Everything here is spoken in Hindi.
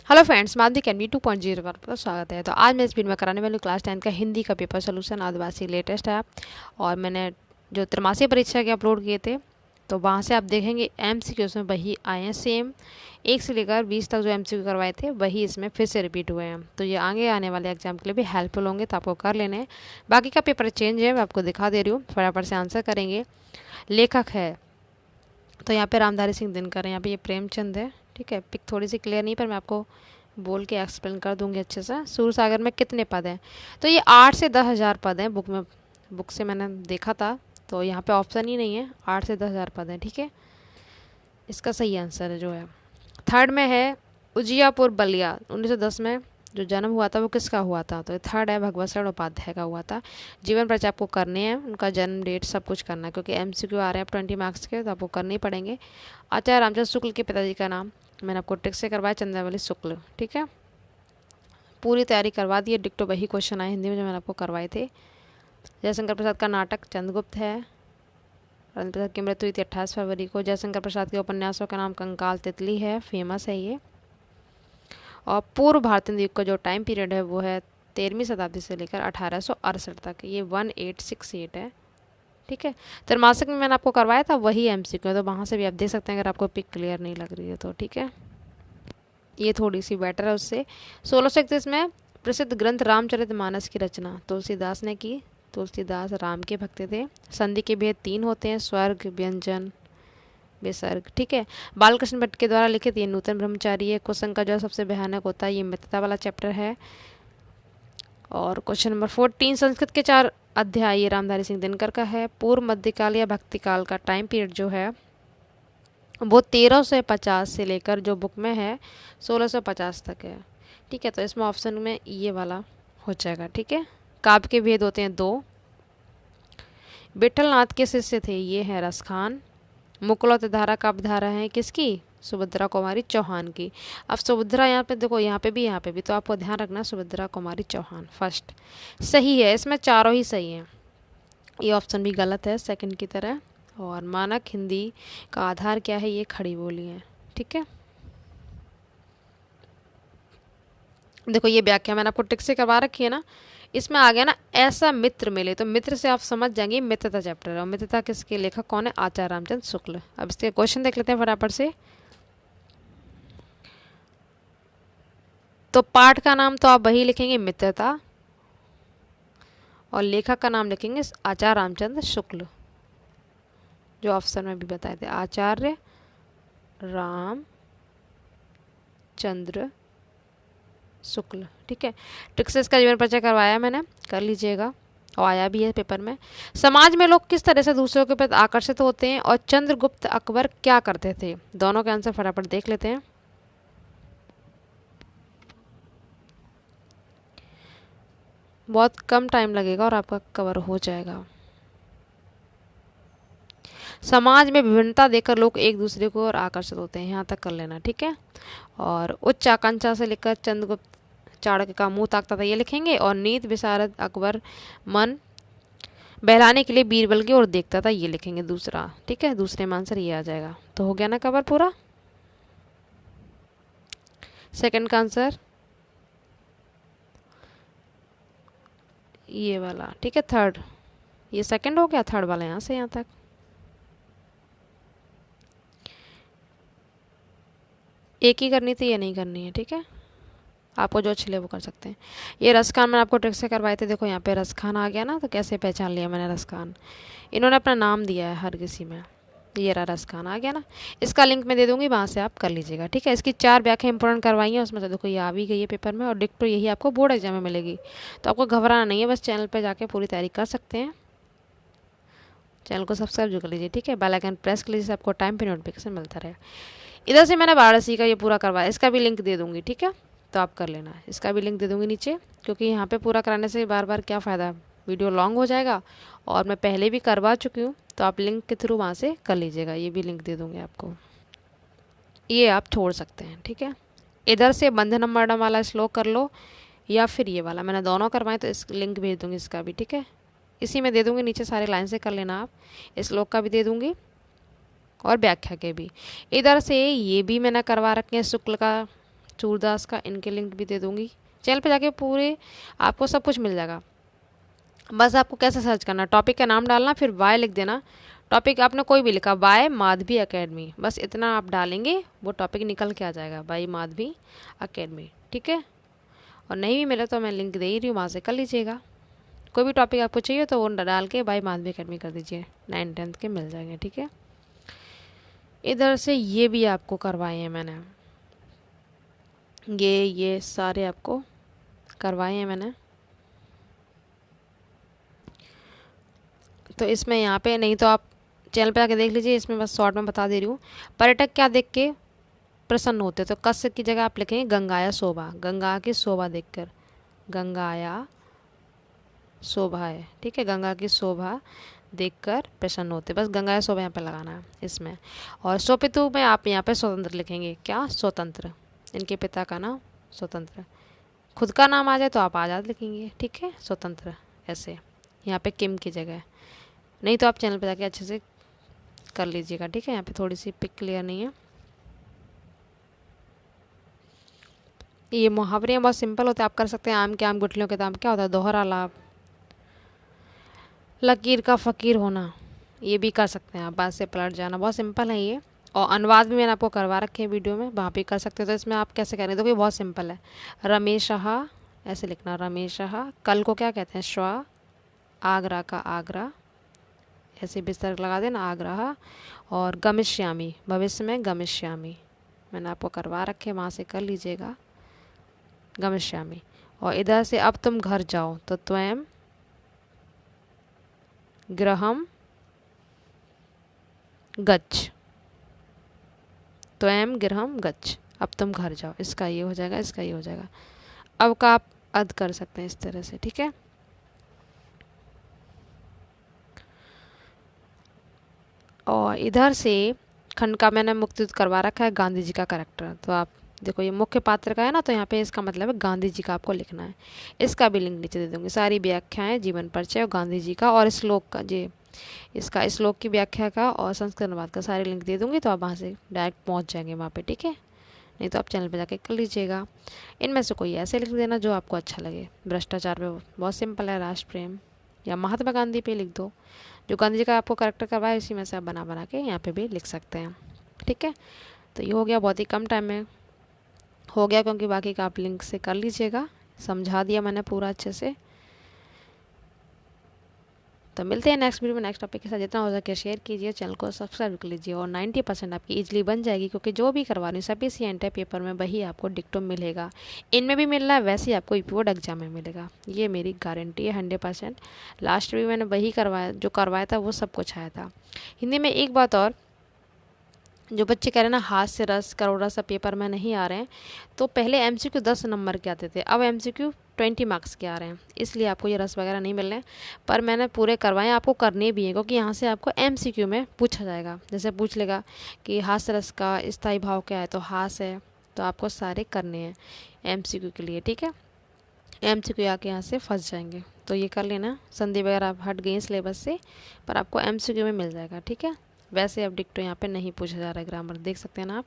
हेलो फ्रेंड्स, माध्यमिक अकेडमी 2.0 पर आपका स्वागत है। तो आज मैं इस वीडियो में कराने वाली क्लास 10 का हिंदी का पेपर सोल्यूशन आदिवासी लेटेस्ट है। और मैंने जो त्रैमासिक परीक्षा के अपलोड किए थे, तो वहाँ से आप देखेंगे MCQs में वही आए हैं। सेम 1 से लेकर 20 तक जो MCQ करवाए थे वही इसमें फिर से रिपीट हुए हैं। तो ये आगे आने वाले एग्जाम के लिए भी हेल्पफुल होंगे, तो आपको कर लेने हैं। बाकी का पेपर चेंज है, मैं आपको दिखा दे रही हूँ, फटाफट से आंसर करेंगे। लेखक है तो यहाँ पे रामधारी सिंह दिनकर है, यहाँ पे ये प्रेमचंद है। ठीक है, पिक थोड़ी सी क्लियर नहीं, पर मैं आपको बोल के एक्सप्लेन कर दूंगी अच्छे से। सूरसागर में कितने पद हैं? तो ये 8 से 10,000 पद हैं। बुक से मैंने देखा था, तो यहाँ पे ऑप्शन ही नहीं है। 8 से 10,000 पद हैं। ठीक है, इसका सही आंसर है जो है थर्ड में है उजियापुर बलिया। 1910 में जो जन्म हुआ था वो किसका हुआ था? तो थर्ड है भगवत शरण उपाध्याय का हुआ था। जीवन परिचय आपको करने हैं, उनका जन्म डेट सब कुछ करना है, क्योंकि MCQ आ रहे हैं 20 मार्क्स के, तो आपको करने ही पड़ेंगे। आचार्य रामचंद्र शुक्ल के पिताजी का नाम मैंने आपको टिक से करवाया, चंद्रावली शुक्ल। ठीक है, पूरी तैयारी करवा दी है। डिक्टो वही क्वेश्चन आए हिंदी में जो मैंने आपको करवाए थे। जयशंकर प्रसाद का नाटक चंद्रगुप्त है। राजेंद्र प्रसाद की मृत्यु हुई थी 28 फरवरी को। जयशंकर प्रसाद के उपन्यासों का नाम कंकाल तितली है, फेमस है ये। और पूर्व भारतीय द्वीप का जो टाइम पीरियड है वो है 13वीं शताब्दी से लेकर 1868 तक, ये 1868 है। ठीक है, त्रैमासिक में मैंने आपको करवाया था वही MCQ, तो वहाँ से भी आप देख सकते हैं अगर आपको पिक क्लियर नहीं लग रही है तो। ठीक है, ये थोड़ी सी बेटर है उससे। 1631 में प्रसिद्ध ग्रंथ रामचरितमानस की रचना तुलसीदास ने की। तुलसीदास राम के भक्त थे। संधि के भेद 3 होते हैं, स्वर्ग, व्यंजन, विसर्ग। ठीक है, बालकृष्ण भट्ट के द्वारा लिखित ये नूतन ब्रह्मचारी है। कुसंग का जो सबसे भयानक होता है ये मित्रता वाला चैप्टर है। और क्वेश्चन नंबर 14, संस्कृत के 4 अध्याय ये रामधारी सिंह दिनकर का है। पूर्व मध्यकाल या भक्तिकाल का टाइम पीरियड जो है वो 1350 से लेकर जो बुक में है 1650 तक है। ठीक है, तो इसमें ऑप्शन में ये वाला हो जाएगा। ठीक है, काव्य के भेद होते हैं 2। विठल नाथ के शिष्य थे, ये है रसखान। मुकुलत धारा काव्य धारा है किसकी? सुभद्रा कुमारी चौहान की। अब सुभद्रा यहाँ पे देखो, यहाँ पे भी, तो आपको ध्यान रखना सुभद्रा कुमारी चौहान फर्स्ट सही है। इसमें चारों ही सही हैं, ये ऑप्शन भी गलत है सेकंड की तरह। और मानक हिंदी का आधार क्या है? ये खड़ी बोली है। ठीक है, देखो ये व्याख्या मैंने आपको टिक से करवा रखी है ना। इसमें आ गया ना ऐसा मित्र मिले, तो मित्र से आप समझ जाएंगे मित्रता चैप्टर है। और मित्रता किसके लेखक कौन है? आचार्य रामचंद्र शुक्ल। अब इसके क्वेश्चन देख लेते हैं फटाफट से। तो पाठ का नाम तो आप वही लिखेंगे मित्रता, और लेखक का नाम लिखेंगे आचार्य रामचंद्र शुक्ल, जो ऑप्शन में भी बताए थे, आचार्य रामचंद्र शुक्ल। ठीक है, ट्रिक से इसका जीवन परिचय करवाया मैंने, कर लीजिएगा, और आया भी है पेपर में। समाज में लोग किस तरह से दूसरों के प्रति आकर्षित होते हैं, और चंद्रगुप्त अकबर क्या करते थे? दोनों के आंसर फटाफट देख लेते हैं। बहुत कम टाइम लगेगा और आपका कवर हो जाएगा। समाज में विभिन्नता देखकर लोग एक दूसरे को और आकर्षित होते हैं, यहाँ तक कर लेना। ठीक है, और उच्च आकांक्षा से लेकर चंद्रगुप्त चाणक्य का मुंह ताकता था, ये लिखेंगे। और नीत विशारद अकबर मन बहलाने के लिए बीरबल की ओर देखता था, ये लिखेंगे दूसरा। ठीक है, दूसरे में आंसर ये आ जाएगा। तो हो गया ना कवर पूरा। सेकंड का आंसर ये वाला। ठीक है, थर्ड, ये सेकंड हो गया, थर्ड वाला यहाँ से यहाँ तक। एक ही करनी थी, ये नहीं करनी है। ठीक है, आपको जो अच्छी लगे वो कर सकते हैं। ये रसखान मैंने आपको ट्रिक से करवाए थे, देखो यहाँ पे रसखान आ गया ना, तो कैसे पहचान लिया मैंने रसखान? इन्होंने अपना नाम दिया है हर किसी में, ये रहा रसखान आ गया ना। इसका लिंक मैं दे दूंगी, वहाँ से आप कर लीजिएगा। ठीक है, इसकी 4 व्याख्या इंपॉर्टेंट करवाई है, उसमें से देखो ये आ भी गई है पेपर में, और डिक्टो यही आपको बोर्ड एग्जाम में मिलेगी। तो आपको घबराना नहीं है, बस चैनल पर जाके पूरी तैयारी कर सकते हैं। चैनल को सब्सक्राइब जो कर लीजिए। ठीक है, बेल आइकन प्रेस कर लीजिए, आपको टाइम पे नोटिफिकेशन मिलता रहे। इधर से मैंने वाराणसी का ये पूरा करवाया, इसका भी लिंक दे दूंगी। ठीक है, तो आप कर लेना, इसका भी लिंक दे दूंगी नीचे, क्योंकि यहाँ पे पूरा कराने से बार बार क्या फ़ायदा, वीडियो लॉन्ग हो जाएगा। और मैं पहले भी करवा चुकी हूँ, तो आप लिंक के थ्रू वहाँ से कर लीजिएगा। ये भी लिंक दे दूँगी आपको, ये आप छोड़ सकते हैं। ठीक है, इधर से बंधन मर्डम वाला श्लोक कर लो, या फिर ये वाला, मैंने दोनों करवाए, तो इस लिंक भेज दूँगी इसका भी। ठीक है, इसी में दे दूँगी नीचे, सारे लाइन से कर लेना आप। इस श्लोक का भी दे दूँगी और व्याख्या के भी। इधर से ये भी मैंने करवा रखे हैं शुक्ल का सूरदास का, इनके लिंक भी दे दूँगी। चैनल पे जाके पूरे आपको सब कुछ मिल जाएगा। बस आपको कैसे सर्च करना, टॉपिक का नाम डालना, फिर वाई लिख देना। टॉपिक आपने कोई भी लिखा, वाई माधवी एकेडमी, बस इतना आप डालेंगे वो टॉपिक निकल के आ जाएगा, वाई माधवी एकेडमी, ठीक है। और नहीं भी मिले तो मैं लिंक दे ही रही हूँ, वहाँ से कर लीजिएगा। कोई भी टॉपिक आपको चाहिए तो वो डाल के वाई माधवी एकेडमी कर दीजिए, 9th-10th के मिल जाएंगे, ठीक है। इधर से ये भी आपको करवाए हैं मैंने, ये सारे आपको करवाए हैं मैंने। तो इसमें यहाँ पे नहीं तो आप चैनल पे आके देख लीजिए, इसमें बस शॉर्ट में बता दे रही हूँ। पर्यटक क्या देख के प्रसन्न होते, तो कस की जगह आप लिखेंगे गंगाया शोभा, गंगा की शोभा देखकर, गंगाया शोभा है, ठीक है, गंगा की शोभा देखकर प्रसन्न होते, बस गंगाया शोभा यहाँ पे लगाना है इसमें। और स्वपितु में आप यहाँ पे स्वतंत्र लिखेंगे, क्या स्वतंत्र, इनके पिता का नाम स्वतंत्र, खुद का नाम आ जाए तो आप आज़ाद लिखेंगे, ठीक है, स्वतंत्र ऐसे यहाँ पे किम की जगह। नहीं तो आप चैनल पे जाके अच्छे से कर लीजिएगा, ठीक है। यहाँ पे थोड़ी सी पिक क्लियर नहीं है। ये मुहावरे बहुत सिंपल होते हैं, आप कर सकते हैं। आम के आम गुठलियों के दाम, क्या होता है, दोहरा लाभ, लकीर का फ़कीर होना, ये भी कर सकते हैं आप, बात से पलट जाना, बहुत सिंपल है ये। और अनुवाद भी मैंने आपको करवा रखे हैं वीडियो में, वहाँ पे कर सकते हो। तो इसमें आप कैसे करेंगे, देखो ये बहुत सिंपल है। रमेशहा ऐसे लिखना, रमेशहा, कल को क्या कहते हैं, श्वा, आगरा का आगरा, ऐसे बिस्तर लगा देना, आगरा। और गमिष्यामी, भविष्य में गमिष्यामी, मैंने आपको करवा रखे, वहाँ से कर लीजिएगा, गमिष्यामी। और इधर से अब तुम घर जाओ, तो त्वयं गृहम गच्छ, त्वयं गृहम गच्छ, अब तुम घर जाओ, इसका ये हो जाएगा, इसका ये हो जाएगा। अब का आप अद कर सकते हैं इस तरह से, ठीक है। और इधर से खंड का मैंने मुक्तियुद्ध करवा रखा है, गांधी जी का करैक्टर। तो आप देखो ये मुख्य पात्र का है ना, तो यहाँ पे इसका मतलब है गांधी जी का आपको लिखना है। इसका भी लिंक नीचे दे दूँगी, सारी व्याख्याएं, जीवन परिचय और गांधी जी का, और श्लोक का, जी इसका श्लोक की व्याख्या का और संस्कृत अनुवाद का सारे लिंक दे दूँगी, तो आप वहाँ से डायरेक्ट पहुँच जाएंगे वहाँ पर, ठीक है। नहीं तो आप चैनल पर जाके कर लीजिएगा। इनमें से कोई ऐसे लिख देना जो आपको अच्छा लगे। भ्रष्टाचार पे बहुत सिंपल है, राष्ट्र प्रेम, या महात्मा गांधी पे लिख दो, जो गांधी जी का आपको करैक्टर करवाया इसी में से आप बना बना के यहाँ पे भी लिख सकते हैं, ठीक है। तो ये हो गया, बहुत ही कम टाइम में हो गया, क्योंकि बाकी का आप लिंक से कर लीजिएगा, समझा दिया मैंने पूरा अच्छे से। तो मिलते हैं नेक्स्ट वीडियो में नेक्स्ट टॉपिक के साथ। जितना हो सके शेयर कीजिए, चैनल को सब्सक्राइब कर लीजिए, और 90% आपकी इजीली बन जाएगी, क्योंकि जो भी करवा रही हूँ सभी CNT पेपर में वही आपको डिक्टो मिलेगा। इनमें भी मिल रहा है, वैसे ही आपको बोर्ड एग्जाम में मिलेगा, ये मेरी गारंटी है 100%। लास्ट भी मैंने वही करवाया, जो करवाया था वो सब कुछ आया था। हिंदी में एक बात और, जो बच्चे कह रहे हैं ना हास्य रस करोड़ा सा पेपर में नहीं आ रहे हैं, तो पहले MCQ 10 नंबर के आते थे, अब MCQ 20 मार्क्स के आ रहे हैं, इसलिए आपको ये रस वगैरह नहीं मिल रहे हैं। पर मैंने पूरे करवाए, आपको करने भी हैं, क्योंकि यहाँ से आपको MCQ में पूछा जाएगा। जैसे पूछ लेगा कि हास्य रस का स्थायी भाव क्या है, तो हास है, तो आपको सारे करने हैं MCQ के लिए, ठीक है। MCQ आके यहाँ से फंस जाएंगे, तो ये कर लेना। संधि वगैरह आप हट गई सिलेबस से, पर आपको MCQ में मिल जाएगा, ठीक है। वैसे अब डिक्टो यहाँ पे नहीं पूछा जा रहा है, ग्रामर देख सकते हैं ना आप।